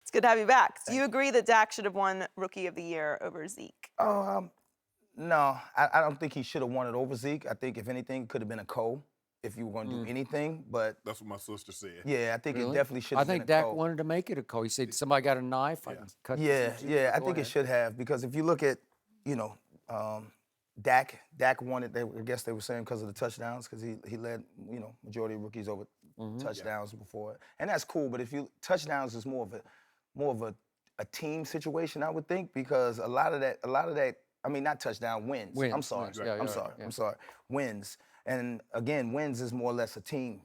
It's good to have you back. Do you agree that Dak should have won Rookie of the Year over Zeke? No, I don't think he should have won it over Zeke. I think, if anything, it could have been a Cole if you were going to do anything. But That's what my sister said. yeah, I think it Really? definitely should I have been a think Dak Cole. wanted to make it a Cole. He said, somebody got a knife, I can cut this. Yeah, I Go think it ahead. should have, because if you look at, Dak wanted, I guess they were saying because of the touchdowns, because he led, majority of rookies over touchdowns before. And that's cool, but touchdowns is more of a team situation, I would think, because a lot of that, not touchdown, wins. I'm sorry. I'm sorry. Wins. And again, wins is more or less a team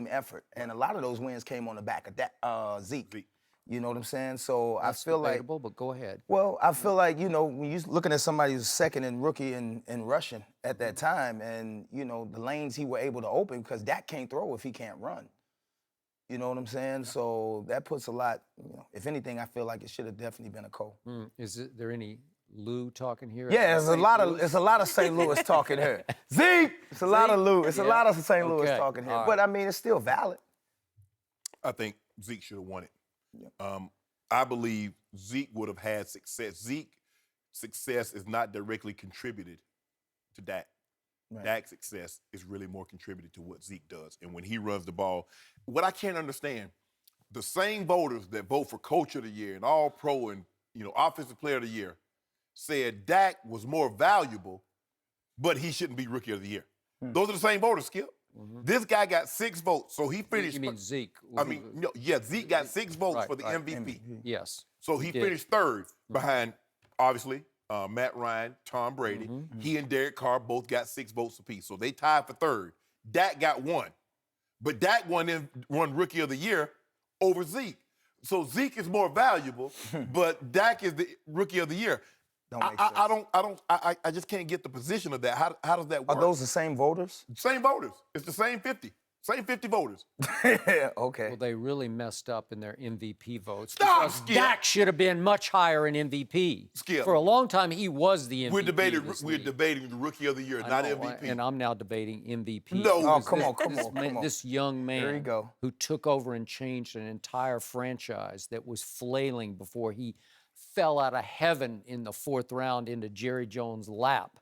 effort. And a lot of those wins came on the back of Zeke. You know what I'm saying? So That's I feel debatable, but go ahead. Well, I feel like, when you're looking at somebody who's second in rookie in rushing at that time, and, the lanes he were able to open, because Dak can't throw if he can't run. You know what I'm saying? So that puts a lot, if anything, I feel like it should have definitely been a Cole. Is there any Lou talking here? Yeah, it's a lot of St. Louis talking here. Zeke! It's a lot of Lou. It's a lot of St. Louis talking here. But, it's still valid. I think Zeke should have won it. I believe Zeke would have had success. Zeke's success is not directly contributed to Dak. Right. Dak's success is really more contributed to what Zeke does. And when he runs the ball, what I can't understand, the same voters that vote for Coach of the Year and All-Pro and, Offensive Player of the Year said Dak was more valuable, but he shouldn't be Rookie of the Year. Those are the same voters, Skip. This guy got 6 votes, so he finished. You mean Zeke? Zeke got 6 votes for the MVP. Yes. So he finished third behind, obviously, Matt Ryan, Tom Brady. He and Derek Carr both got 6 votes apiece, so they tied for third. Dak got 1, but Dak won Rookie of the Year over Zeke. So Zeke is more valuable, but Dak is the Rookie of the Year. I just can't get the position of that. How does that work? Are those the same voters? Same voters. It's the same 50. Same 50 voters. Yeah, okay. Well, they really messed up in their MVP votes. Stop, Skip. Dak should have been much higher in MVP. Skip. For a long time, he was the MVP. We're debating the Rookie of the Year, not MVP. And I'm now debating MVP. No. Come on. This young man There you go. who took over and changed an entire franchise that was flailing before he fell out of heaven in the 4th round into Jerry Jones' lap.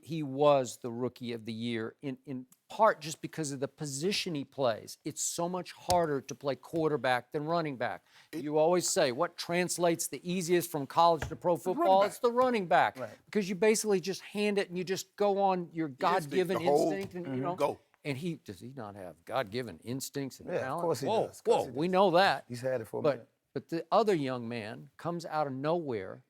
He was the Rookie of the Year in part just because of the position he plays. It's so much harder to play quarterback than running back. You always say, what translates the easiest from college to pro football? It's the running back. Right. Because you basically just hand it and you just go on your God-given instinct. And, go. And does he not have God-given instincts and talent? Of course he does. Whoa, we know that. He's had it for a minute. But the other young man comes out of nowhere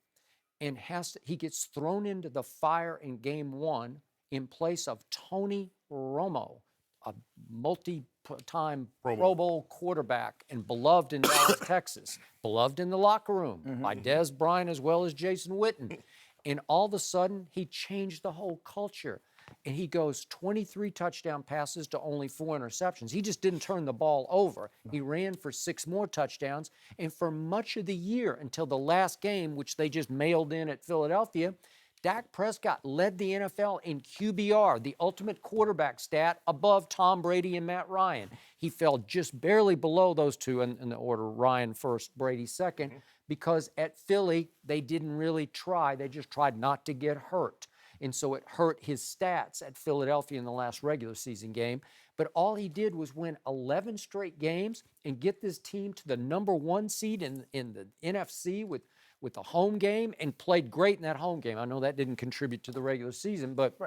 and he gets thrown into the fire in game 1 in place of Tony Romo, a multi-time Pro Bowl quarterback and beloved in Dallas, Texas, beloved in the locker room by Des Bryant as well as Jason Witten. And all of a sudden, he changed the whole culture. And he goes 23 touchdown passes to only 4 interceptions. He just didn't turn the ball over. He ran for 6 more touchdowns. And for much of the year, until the last game, which they just mailed in at Philadelphia, Dak Prescott led the NFL in QBR, the ultimate quarterback stat, above Tom Brady and Matt Ryan. He fell just barely below those two in the order, Ryan first, Brady second, because at Philly, they didn't really try. They just tried not to get hurt. And so it hurt his stats at Philadelphia in the last regular season game. But all he did was win 11 straight games and get this team to the #1 seed in the NFC with a home game, and played great in that home game. I know that didn't contribute to the regular season, but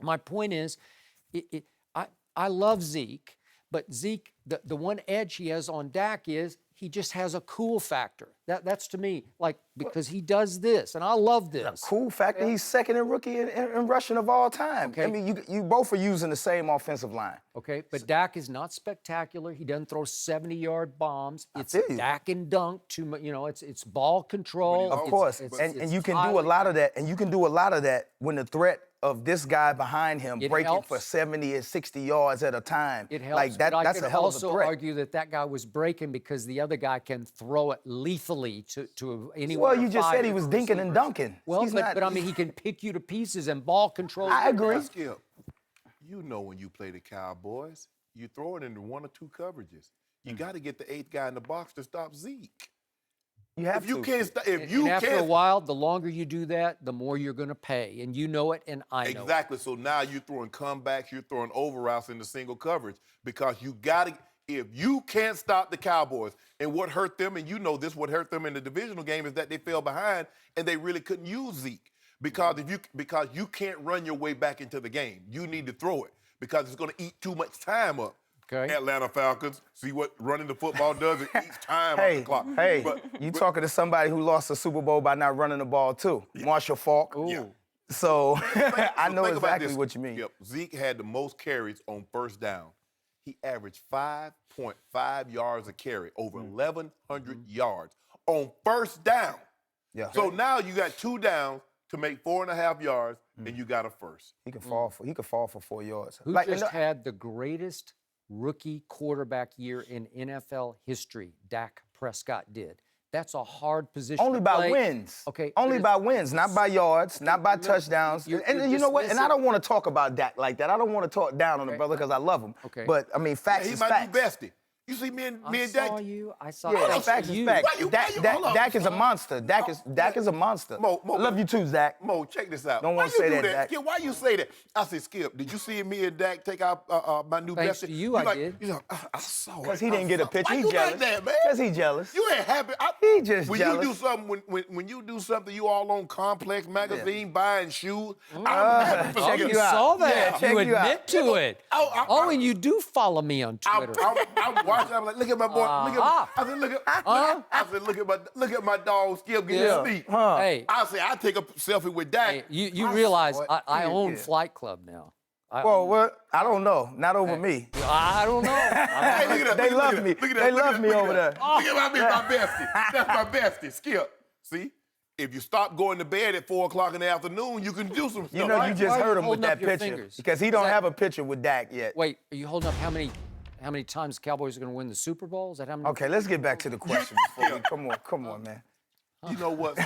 my point is, I love Zeke, but Zeke, the one edge he has on Dak is he just has a cool factor. That's to me, because he does this, and I love this. A cool factor. Yeah. He's second in rookie in rushing of all time. Okay. I mean, you both are using the same offensive line. Okay, but Dak is not spectacular. He doesn't throw 70-yard bombs. It's Dak and dunk. It's ball control. Of course, and you can do a lot of that. And you can do a lot of that when the threat of this guy behind him breaking for 70 and 60 yards at a time. It helps. That's a hell of a threat. I could also argue that guy was breaking because the other guy can throw it lethally to anyone. Well, you just said he was dinking and dunking. Well, but I mean, he can pick you to pieces and ball control. I agree. Skip, when you play the Cowboys, you throw it into 1 or 2 coverages. You got to get the 8th guy in the box to stop Zeke. You have If you to. can't, if And you after a can't, while, the longer you do that, the more you're going to pay. And you know it, and I know it. exactly. So now you're throwing comebacks, you're throwing over routes into single coverage because you got to. If you can't stop the Cowboys, and what hurt them, and you know this, what hurt them in the divisional game is that they fell behind and they really couldn't use Zeke because you can't run your way back into the game. You need to throw it because it's going to eat too much time up. Okay. Atlanta Falcons. See what running the football does? It eats time off the clock. Hey, But- you talking to somebody who lost the Super Bowl by not running the ball too. Marshall Faulk. Yeah. So I So know think about exactly this. what you mean. Yep. Zeke had the most carries on first down. He averaged 5.5 yards a carry, over 1,100 yards on first down. Yeah. So now you got 2 downs to make 4.5 yards, and you got a first. He could fall for 4 yards. Who Like, just had the greatest rookie quarterback year in NFL history? Dak Prescott did. That's a hard position only to by play. wins. Okay. Only but by wins, not by yards, not by touchdowns. you're And you know what? And I dismissing- don't want to talk about Dak like that. I don't want to talk down on the Okay. brother because I love him. Okay. But I mean, facts He is might facts. be bestie. You see me and I Dak. saw you. I saw Yeah, that's facts you. is facts. Why you- hold up. Dak is a monster. Dak is a monster. Mo, I love you too, Zach. Mo, check this out. Don't Why wanna you say do that, Dak. Skip, why you say that? I said, Skip, did you see me and Dak take out my new Thanks bestie? to you, I did. You know, I saw it. Because he didn't get a picture. Why He you jealous. like that, man? Because he jealous. You ain't happy. He just when jealous. you do something, when you do something, you all on Complex magazine buying shoes. I'm check happy for Oh, it you. you out. saw that. Yeah, check you you out. admit to it. Oh, and you do follow me on Twitter. I'm watching. I'm like, look at my boy. Look at. I said, look at my dog Skip getting Yeah. sleep. Hey, I said, I take a selfie with Dak. hey, you realize saw it. I own Yeah. Flight Club now. Well, what? I don't know. Not over me. I don't know. Hey, look at that. They look at love that, me. Look at that. They look at love that, me look at over that. there. Look at my bestie. That's my bestie. Skip. See? If you stop going to bed at 4 o'clock in the afternoon, you can do some stuff. You know, right? you just Why are heard you him with holding that up your picture fingers? because he Is don't that- have a picture with Dak yet. Wait, are you holding up how many times the Cowboys are going to win the Super Bowl? Is that how many? Okay, let's get back to the question. Come on, man. You know what?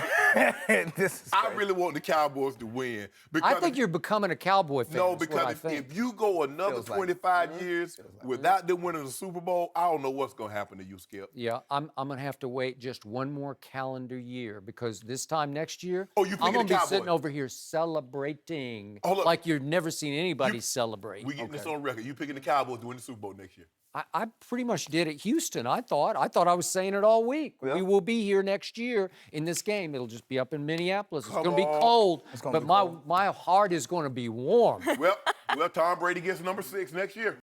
This is I crazy. really want the Cowboys to win. I think you're becoming a Cowboy fan. No, is what because I think. if you go another Feels like- 25 years without them winning the Super Bowl, I don't know what's going to happen to you, Skip. Yeah, I'm going to have to wait just one more calendar year because this time next year, Oh, you I'm picking going the to be sitting Cowboys? over here celebrating Hold up. like you've never seen anybody celebrate. We getting this Okay. on record. You picking the Cowboys to win the Super Bowl next year. I pretty much did at Houston. I thought I was saying it all week. Yeah. We will be here next year in this game. It'll just be up in Minneapolis. It's going to be on. cold, It's gonna but be my cold. my heart is going to be warm. Well, Tom Brady gets number 6 next year.